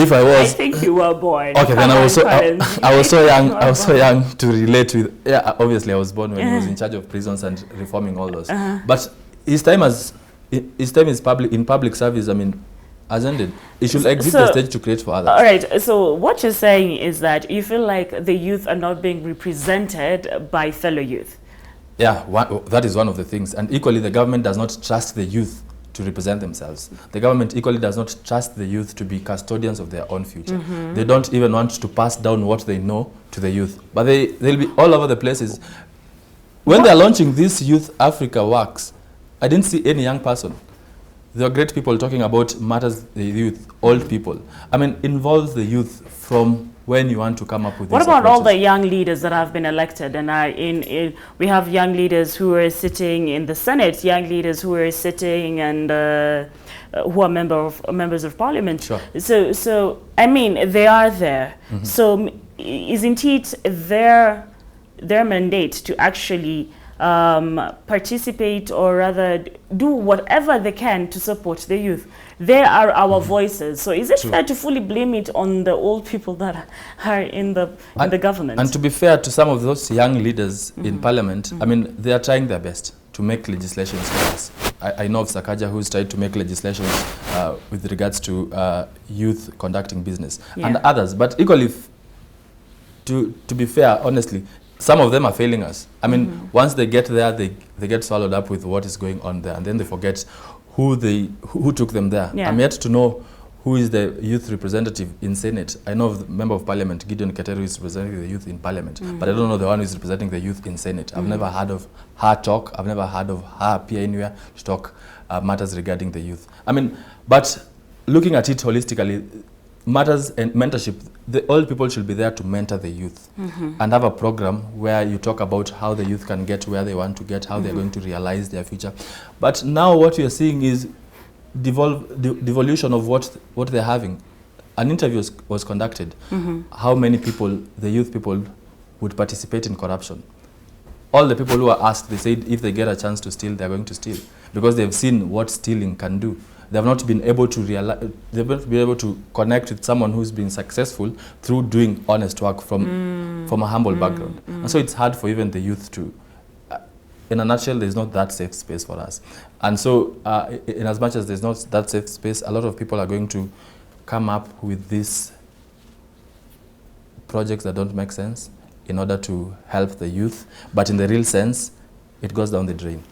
If I was, I think you were born. Okay, then I was so young. I was so born. young to relate with. Yeah, obviously I was born when he was in charge of prisons and reforming all those. But his time is public service. I mean, has ended. He should exit the stage to create for others. All right. So what you're saying is that you feel like the youth are not being represented by fellow youth. Yeah, that is one of the things. And equally, the government does not trust the youth to represent themselves. The government equally does not trust the youth to be custodians of their own future. They don't even want to pass down what they know to the youth. But they'll be all over the places. When they're launching this Youth Africa works, I didn't see any young person. There are great people talking about matters the youth, old people. I mean, involve the youth from when you want to come up with. What about all the young leaders that have been elected and are we have young leaders who are sitting in the Senate, young leaders who are sitting and who are members of parliament. Sure. So I mean, they are there. So isn't it their mandate to actually participate, or rather do whatever they can to support the youth? They are our voices. So is it fair to fully blame it on the old people that are in the government? And to be fair to some of those young leaders in parliament, I mean, they are trying their best to make legislations for us. I know of Sakaja who's tried to make legislations with regards to youth conducting business and others. But equally, to be fair, honestly, some of them are failing us. I mean, once they get there, they get swallowed up with what is going on there, and then they forget who took them there. I'm yet to know who is the youth representative in Senate. I know of the Member of Parliament, Gideon Keteru, who is representing the youth in Parliament, but I don't know the one who is representing the youth in Senate. I've never heard of her talk. I've never heard of her appear anywhere to talk matters regarding the youth. I mean, but looking at it holistically, matters and mentorship, the old people should be there to mentor the youth and have a program where you talk about how the youth can get where they want to get, how they're going to realize their future. But now what you're seeing is devolution of what they're having. An interview was conducted. How many people, the youth people, would participate in corruption? All the people who were asked, they said if they get a chance to steal, they're going to steal, because they've seen what stealing can do. They've not been able to realize, they've not been able to connect with someone who's been successful through doing honest work from a humble background. And so it's hard for even the youth to, in a nutshell, there's not that safe space for us. And so in as much as there's not that safe space, a lot of people are going to come up with these projects that don't make sense in order to help the youth. But in the real sense, it goes down the drain.